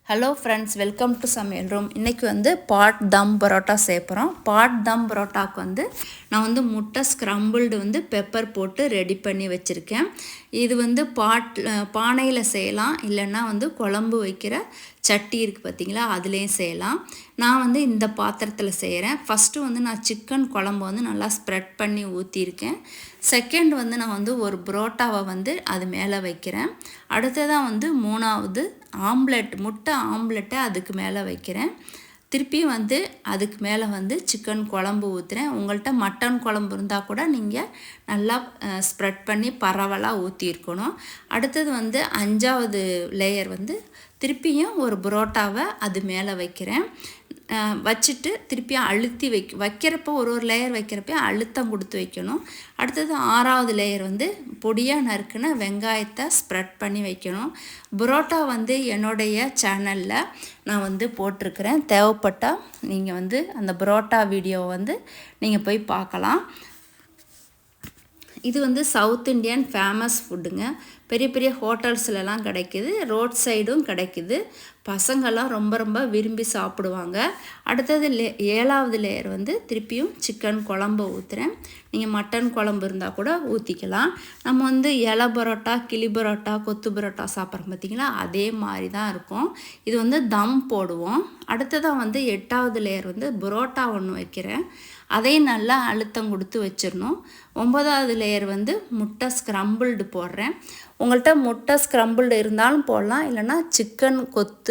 Hello friends, welcome to சமையல் room. இன்றைக்கி பாட் தம் பரோட்டா சேர்ப்புறோம். பாட் தம் பரோட்டாவுக்கு நான் முட்டை ஸ்க்ரம்பிள்டு பெப்பர் போட்டு ரெடி பண்ணி வச்சுருக்கேன். இது பானையில் செய்யலாம், இல்லைன்னா குழம்பு வைக்கிற சட்டி இருக்குது பார்த்திங்களா, அதுலேயும் செய்யலாம். நான் இந்த பாத்திரத்தில் செய்கிறேன். ஃபஸ்ட்டு நான் சிக்கன் குழம்பு நல்லா ஸ்ப்ரெட் பண்ணி ஊற்றிருக்கேன். செகண்ட் நான் ஒரு புரோட்டாவை அது மேலே வைக்கிறேன். அடுத்ததாக மூணாவது ஆம்லெட், முட்டை ஆம்லெட்டை அதுக்கு மேலே வைக்கிறேன். திருப்பியும் அதுக்கு மேலே சிக்கன் குழம்பு ஊற்றுறேன். உங்கள்கிட்ட மட்டன் குழம்பு இருந்தால் கூட நீங்கள் நல்லா ஸ்ப்ரெட் பண்ணி பரவலாக ஊற்றிருக்கணும். அடுத்தது அஞ்சாவது லேயர் திருப்பியும் ஒரு புரோட்டாவை அது மேலே வைக்கிறேன். வச்சுட்டு திருப்பியும் அழுத்தி வைக்கிறப்போ ஒரு லேயர் வைக்கிறப்ப அழுத்தம் கொடுத்து வைக்கணும். அடுத்தது ஆறாவது லேயர் பொடியாக நறுக்குன வெங்காயத்தை ஸ்ப்ரெட் பண்ணி வைக்கணும். புரோட்டா என்னுடைய சேனலில் நான் போட்டிருக்கிறேன். தேவைப்பட்டால் நீங்கள் அந்த புரோட்டா வீடியோவை நீங்கள் போய் பார்க்கலாம். இது சவுத் இண்டியன் ஃபேமஸ் ஃபுட்டுங்க. பெரிய பெரிய ஹோட்டல்ஸ்லலாம் கிடைக்கிது, ரோட் சைடும் கிடைக்கிது. பசங்கள்லாம் ரொம்ப ரொம்ப விரும்பி சாப்பிடுவாங்க. அடுத்தது ஏழாவது லேயர் திருப்பியும் சிக்கன் குழம்பு ஊற்றுறேன். நீங்கள் மட்டன் குழம்பு இருந்தால் கூட ஊற்றிக்கலாம். நம்ம இலை பரோட்டா, கிளி பரோட்டா, கொத்து பரோட்டா சாப்பிட்றோம் பார்த்திங்களா, அதே மாதிரி தான் இருக்கும். இது தம் போடுவோம். அடுத்ததாக எட்டாவது லேயர் புரோட்டா ஒன்று வைக்கிறேன். அதையும் நல்லா அழுத்தம் கொடுத்து வச்சிடணும். ஒன்பதாவது லேயர் முட்டை ஸ்க்ரம்பிள்டு போடுறேன். உங்கள்கிட்ட முட்டை ஸ்க்ரம்பிள்டு இருந்தாலும் போடலாம், இல்லைனா சிக்கன் கொத்து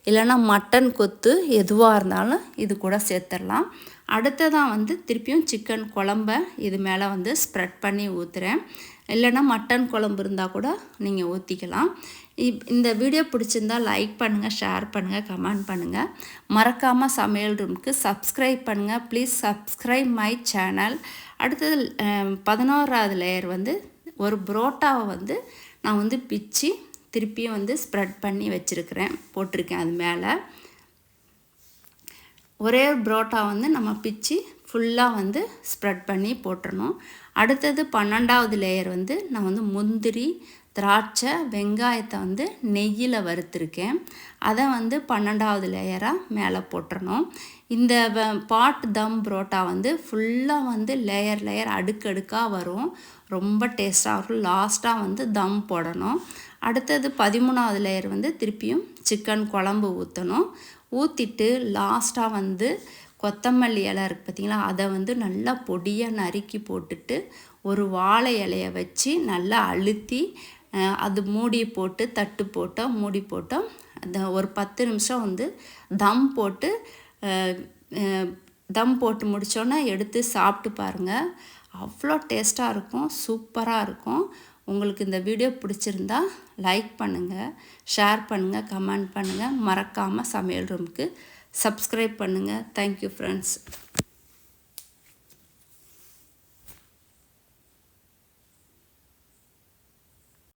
இல்லைனா மட்டன் கொத்து எதுவாக இருந்தாலும் இது கூட சேர்த்துடலாம். அடுத்ததான் திருப்பியும் சிக்கன் குழம்ப இது மேலே ஸ்ப்ரெட் பண்ணி ஊற்றுறேன். இல்லைனா மட்டன் குழம்பு இருந்தால் கூட நீங்கள் ஊற்றிக்கலாம். இந்த வீடியோ பிடிச்சிருந்தால் லைக் பண்ணுங்கள், ஷேர் பண்ணுங்கள், கமெண்ட் பண்ணுங்கள். மறக்காமல் சமையல் ரூமுக்கு சப்ஸ்கிரைப் பண்ணுங்கள். Please subscribe my channel. அடுத்தது 11வது லேயர் ஒரு புரோட்டாவை நான் பிச்சு திருப்பியும் ஸ்ப்ரெட் பண்ணி வச்சுருக்கிறேன், போட்டிருக்கேன். அது மேலே ஒரே புரோட்டா நம்ம பிச்சு ஃபுல்லாக ஸ்ப்ரெட் பண்ணி போட்டுடணும். அடுத்தது 12வது லேயர் நான் முந்திரி, திராட்சை, வெங்காயத்தை நெய்யில் வறுத்துருக்கேன். அதை 12வது லேயராக மேலே போட்டுறணும். இந்த பாட் தம் புரோட்டா ஃபுல்லாக லேயர் லேயர் அடுக்கடுக்காக வரும். ரொம்ப டேஸ்ட்டாக இருக்கும். லாஸ்ட்டாக தம் போடணும். அடுத்தது 13வது லேயர் திருப்பியும் சிக்கன் குழம்பு ஊற்றணும். ஊற்றிட்டு லாஸ்ட்டாக கொத்தமல்லி இலை இருக்குது பார்த்திங்களா, அதை நல்லா பொடியாக நறுக்கி போட்டுட்டு ஒரு வாழை இலையை வச்சு நல்லா அழுத்தி அது மூடி போட்டு தட்டு போட்டோம், மூடி போட்டோம். அந்த ஒரு 10 நிமிஷம் தம் போட்டு முடித்தோன்னே எடுத்து சாப்பிட்டு பாருங்கள். அவ்வளோ டேஸ்ட்டாக இருக்கும், சூப்பராக இருக்கும். உங்களுக்கு இந்த வீடியோ பிடிச்சிருந்தா லைக் பண்ணுங்கள், ஷேர் பண்ணுங்கள், கமெண்ட் பண்ணுங்கள். மறக்காமல் சமையல் ரூமுக்கு சப்ஸ்கிரைப் பண்ணுங்கள். Thank you friends.